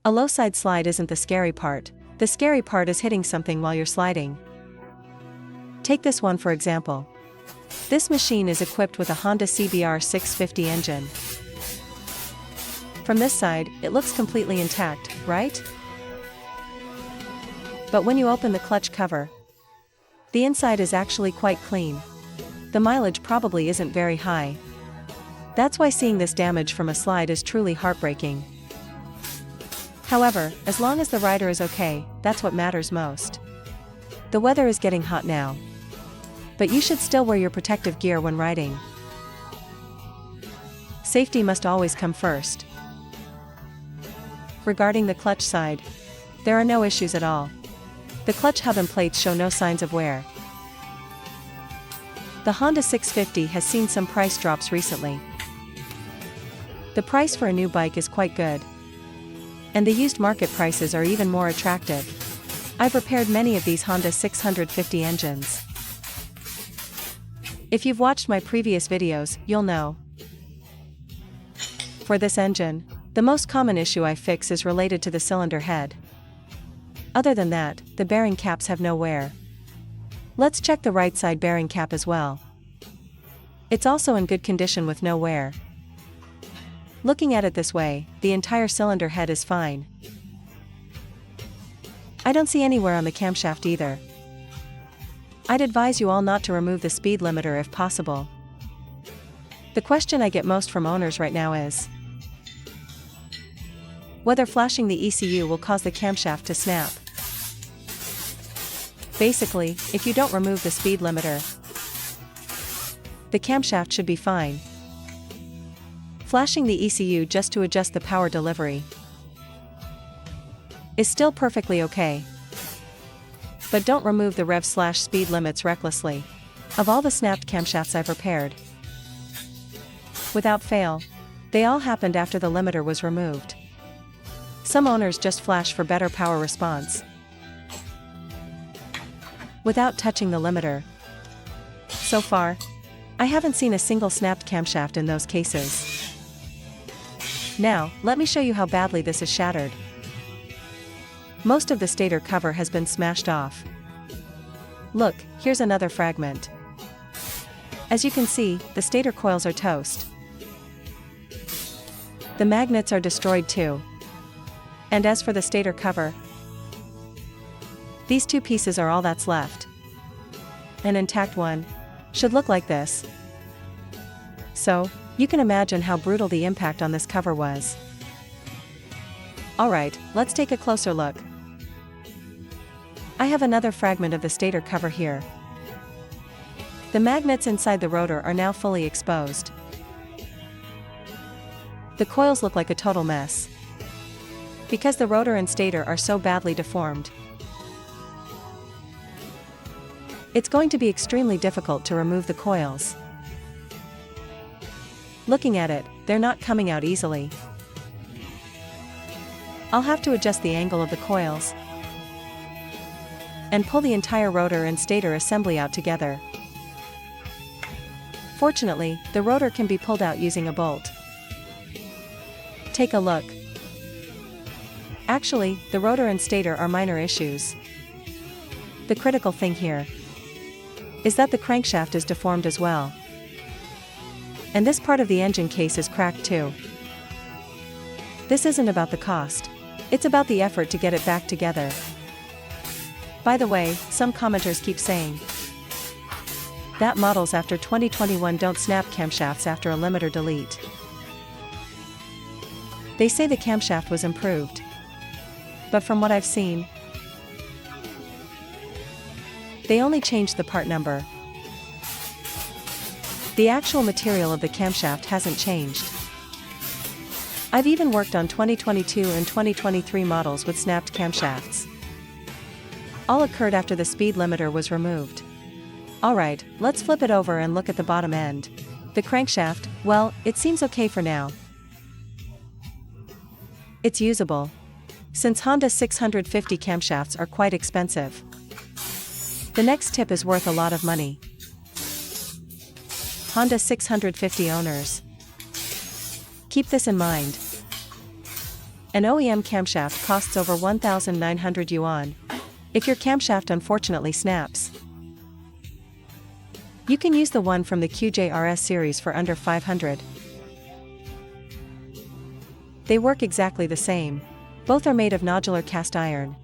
A low side slide isn't the scary part. The scary part is hitting something while you're sliding. Take this one for example. This machine is equipped with a Honda CBR650 engine. From this side, it looks completely intact, right? But when you open the clutch cover, the inside is actually quite clean. The mileage probably isn't very high. That's why seeing this damage from a slide is truly heartbreaking. However, as long as the rider is okay, that's what matters most. The weather is getting hot now, but you should still wear your protective gear when riding. Safety must always come first. Regarding the clutch side, there are no issues at all. The clutch hub and plates show no signs of wear. The Honda 650 has seen some price drops recently. The price for a new bike is quite good, and the used market prices are even more attractive. I've repaired many of these Honda 650 engines. If you've watched my previous videos, you'll know. For this engine, the most common issue I fix is related to the cylinder head. Other than that, the bearing caps have no wear. Let's check the right side bearing cap as well. It's also in good condition with no wear. Looking at it this way, the entire cylinder head is fine. I don't see any wear on the camshaft either. I'd advise you all not to remove the speed limiter if possible. The question I get most from owners right now is whether flashing the ECU will cause the camshaft to snap. Basically, if you don't remove the speed limiter, the camshaft should be fine. Flashing the ECU just to adjust the power delivery is still perfectly okay. But don't remove the rev/speed limits recklessly. Of all the snapped camshafts I've repaired, without fail, they all happened after the limiter was removed. Some owners just flash for better power response without touching the limiter. So far, I haven't seen a single snapped camshaft in those cases. Now, let me show you how badly this is shattered. Most of the stator cover has been smashed off. Look, here's another fragment. As you can see, the stator coils are toast. The magnets are destroyed too. And as for the stator cover, these two pieces are all that's left. An intact one should look like this. So, you can imagine how brutal the impact on this cover was. Alright, let's take a closer look. I have another fragment of the stator cover here. The magnets inside the rotor are now fully exposed. The coils look like a total mess, because the rotor and stator are so badly deformed. It's going to be extremely difficult to remove the coils. Looking at it, they're not coming out easily. I'll have to adjust the angle of the coils and pull the entire rotor and stator assembly out together. Fortunately, the rotor can be pulled out using a bolt. Take a look. Actually, the rotor and stator are minor issues. The critical thing here is that the crankshaft is deformed as well. And this part of the engine case is cracked too. This isn't about the cost. It's about the effort to get it back together. By the way, some commenters keep saying that models after 2021 don't snap camshafts after a limiter delete. They say the camshaft was improved. But from what I've seen, they only changed the part number. The actual material of the camshaft hasn't changed. I've even worked on 2022 and 2023 models with snapped camshafts. All occurred after the speed limiter was removed. Alright, let's flip it over and look at the bottom end. The crankshaft, well, it seems okay for now. It's usable, since Honda 650 camshafts are quite expensive. The next tip is worth a lot of money. Honda 650 owners, keep this in mind. An OEM camshaft costs over 1,900 yuan. If your camshaft unfortunately snaps, you can use the one from the RS series for under 500. They work exactly the same. Both are made of nodular cast iron.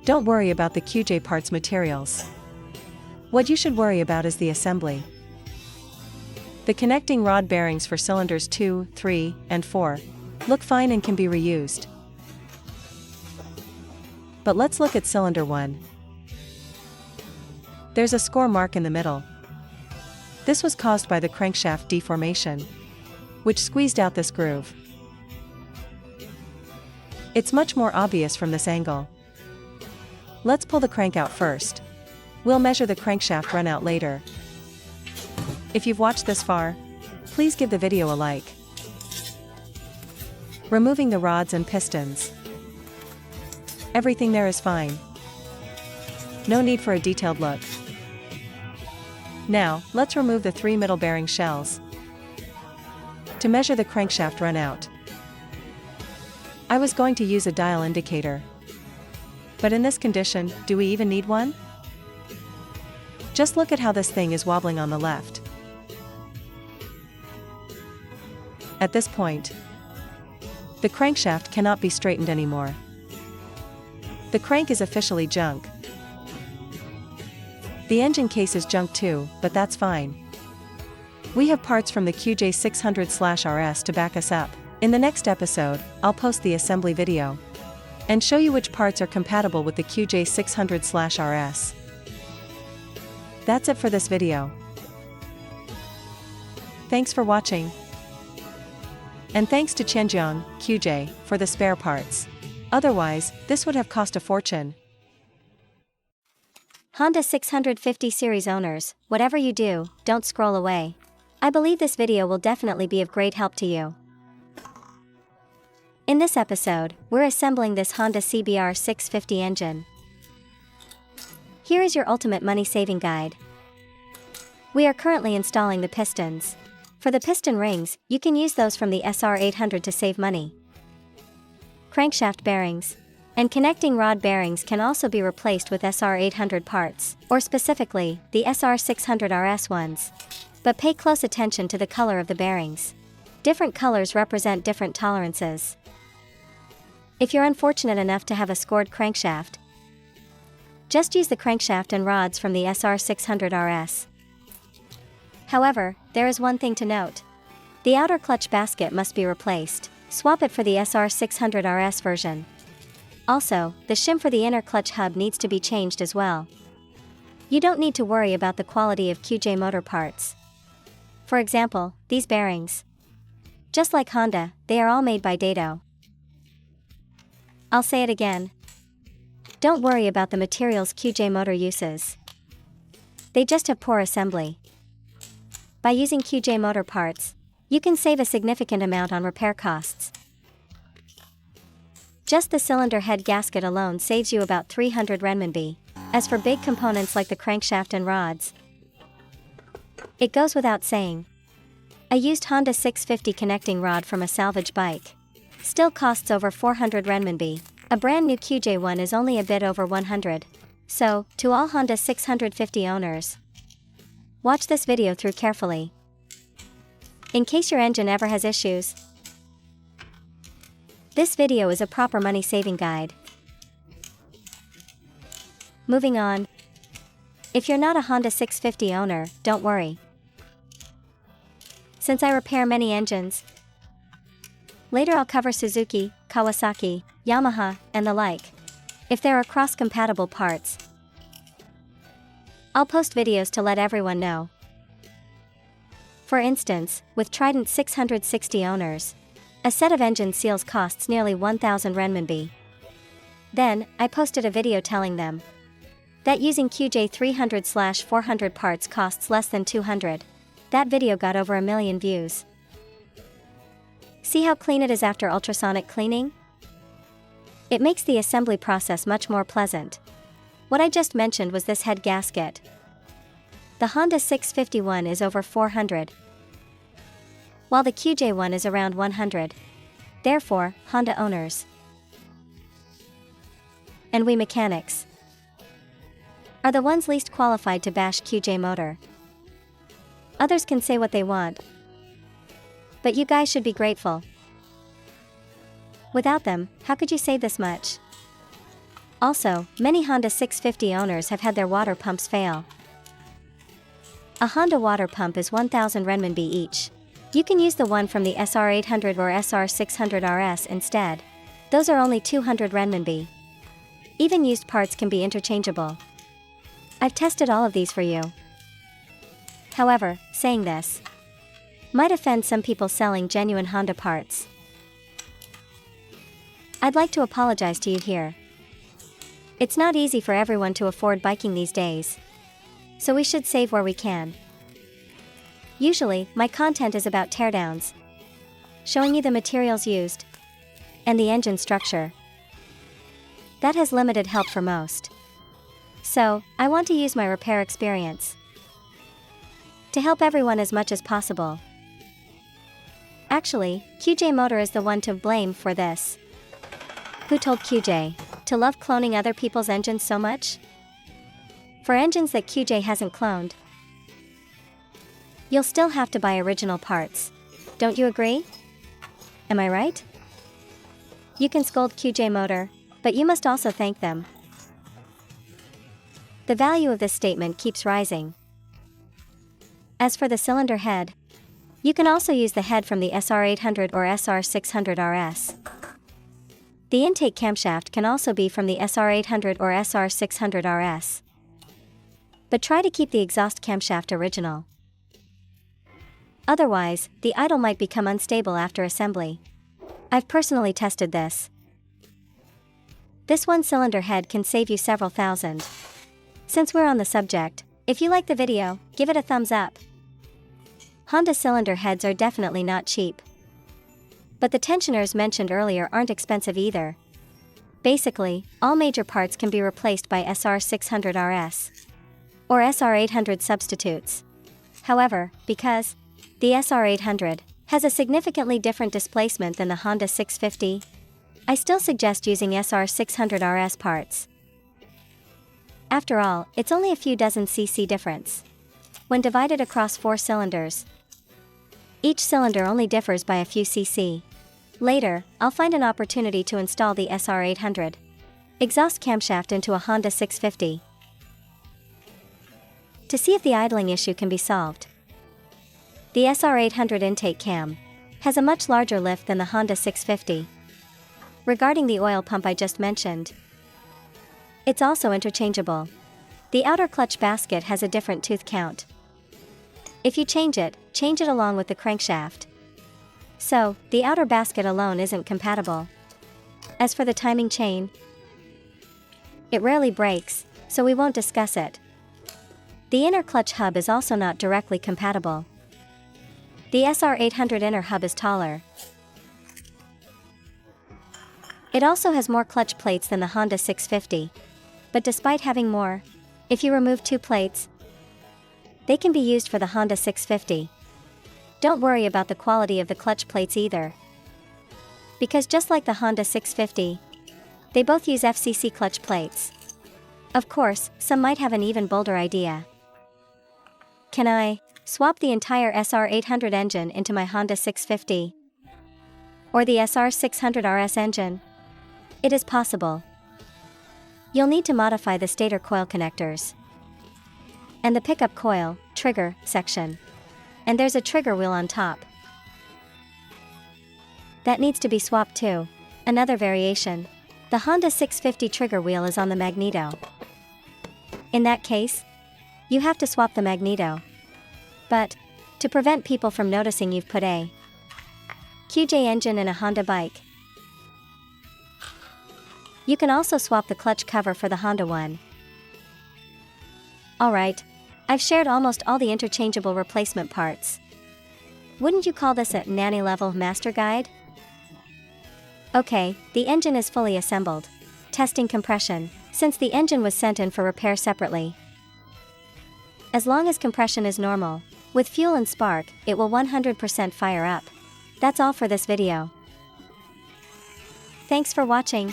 Don't worry about the QJ parts materials. What you should worry about is the assembly. The connecting rod bearings for cylinders 2, 3, and 4 look fine and can be reused. But let's look at cylinder 1. There's a score mark in the middle. This was caused by the crankshaft deformation, which squeezed out this groove. It's much more obvious from this angle. Let's pull the crank out first. We'll measure the crankshaft runout later. If you've watched this far, please give the video a like. Removing the rods and pistons. Everything there is fine. No need for a detailed look. Now, let's remove the 3 middle bearing shells. To measure the crankshaft runout, I was going to use a dial indicator. But in this condition, do we even need one? Just look at how this thing is wobbling on the left. At this point, the crankshaft cannot be straightened anymore. The crank is officially junk. The engine case is junk too, but that's fine. We have parts from the SR600 RS to back us up. In the next episode, I'll post the assembly video and show you which parts are compatible with the SR600 RS. That's it for this video. Thanks for watching. And thanks to Zhenjiang, QJ, for the spare parts. Otherwise, this would have cost a fortune. Honda 650 series owners, whatever you do, don't scroll away. I believe this video will definitely be of great help to you. In this episode, we're assembling this Honda CBR650 engine. Here is your ultimate money-saving guide. We are currently installing the pistons. For the piston rings, you can use those from the SR600 to save money. Crankshaft bearings and connecting rod bearings can also be replaced with SR600 parts, or specifically, the SR600 RS ones. But pay close attention to the color of the bearings. Different colors represent different tolerances. If you're unfortunate enough to have a scored crankshaft, just use the crankshaft and rods from the SR600 RS. However, there is one thing to note. The outer clutch basket must be replaced. Swap it for the SR600 RS version. Also, the shim for the inner clutch hub needs to be changed as well. You don't need to worry about the quality of QJ motor parts. For example, these bearings. Just like Honda, they are all made by Daido. I'll say it again. Don't worry about the materials QJ motor uses. They just have poor assembly. By using QJ motor parts, you can save a significant amount on repair costs. Just the cylinder head gasket alone saves you about 300 renminbi. As for big components like the crankshaft and rods, it goes without saying. A used Honda 650 connecting rod from a salvage bike still costs over 400 renminbi. A brand new QJ one is only a bit over 100. So, to all Honda 650 owners, watch this video through carefully. In case your engine ever has issues, this video is a proper money-saving guide. Moving on. If you're not a Honda 650 owner, don't worry. Since I repair many engines, later I'll cover Suzuki, Kawasaki, Yamaha, and the like. If there are cross-compatible parts, I'll post videos to let everyone know. For instance, with Trident 660 owners, a set of engine seals costs nearly 1,000 renminbi. Then, I posted a video telling them that using QJ 300/400 parts costs less than 200. That video got over 1 million views. See how clean it is after ultrasonic cleaning? It makes the assembly process much more pleasant. What I just mentioned was this head gasket. The Honda 651 is over 400, while the QJ one is around 100. Therefore, Honda owners and we mechanics are the ones least qualified to bash QJ motor. Others can say what they want, but you guys should be grateful. Without them, how could you save this much? Also, many Honda 650 owners have had their water pumps fail. A Honda water pump is 1,000 renminbi each. You can use the one from the SR600 or SR600 RS instead. Those are only 200 renminbi. Even used parts can be interchangeable. I've tested all of these for you. However, saying this might offend some people selling genuine Honda parts. I'd like to apologize to you here. It's not easy for everyone to afford biking these days, so we should save where we can. Usually, my content is about teardowns, showing you the materials used and the engine structure. That has limited help for most. So, I want to use my repair experience to help everyone as much as possible. Actually, QJ Motor is the one to blame for this. Who told QJ to love cloning other people's engines so much? For engines that QJ hasn't cloned, you'll still have to buy original parts. Don't you agree? Am I right? You can scold QJ Motor, but you must also thank them. The value of this statement keeps rising. As for the cylinder head, you can also use the head from the SR600 or SR600 RS. The intake camshaft can also be from the SR600 or SR600 RS. But try to keep the exhaust camshaft original. Otherwise, the idle might become unstable after assembly. I've personally tested this. This one cylinder head can save you several thousand. Since we're on the subject, if you like the video, give it a thumbs up. Honda cylinder heads are definitely not cheap. But the tensioners mentioned earlier aren't expensive either. Basically, all major parts can be replaced by SR600 RS or SR800 substitutes. However, because the SR800 has a significantly different displacement than the Honda 650, I still suggest using SR600 RS parts. After all, it's only a few dozen cc difference. When divided across 4 cylinders, each cylinder only differs by a few cc. Later, I'll find an opportunity to install the SR800 exhaust camshaft into a Honda 650 to see if the idling issue can be solved. The SR800 intake cam has a much larger lift than the Honda 650. Regarding the oil pump I just mentioned, it's also interchangeable. The outer clutch basket has a different tooth count. If you change it along with the crankshaft. So, the outer basket alone isn't compatible. As for the timing chain, it rarely breaks, so we won't discuss it. The inner clutch hub is also not directly compatible. The SR800 inner hub is taller. It also has more clutch plates than the Honda 650. But despite having more, if you remove 2 plates, they can be used for the Honda 650. Don't worry about the quality of the clutch plates either. Because just like the Honda 650, they both use FCC clutch plates. Of course, some might have an even bolder idea. Can I swap the entire SR800 engine into my Honda 650? Or the SR600 RS engine? It is possible. You'll need to modify the stator coil connectors and the pickup coil, trigger, section. And there's a trigger wheel on top that needs to be swapped too. Another variation. The Honda 650 trigger wheel is on the magneto. In that case, you have to swap the magneto. But, to prevent people from noticing you've put a QJ engine in a Honda bike, you can also swap the clutch cover for the Honda one. Alright, I've shared almost all the interchangeable replacement parts. Wouldn't you call this a nanny-level master guide? Okay, the engine is fully assembled. Testing compression, since the engine was sent in for repair separately. As long as compression is normal, with fuel and spark, it will 100% fire up. That's all for this video. Thanks for watching.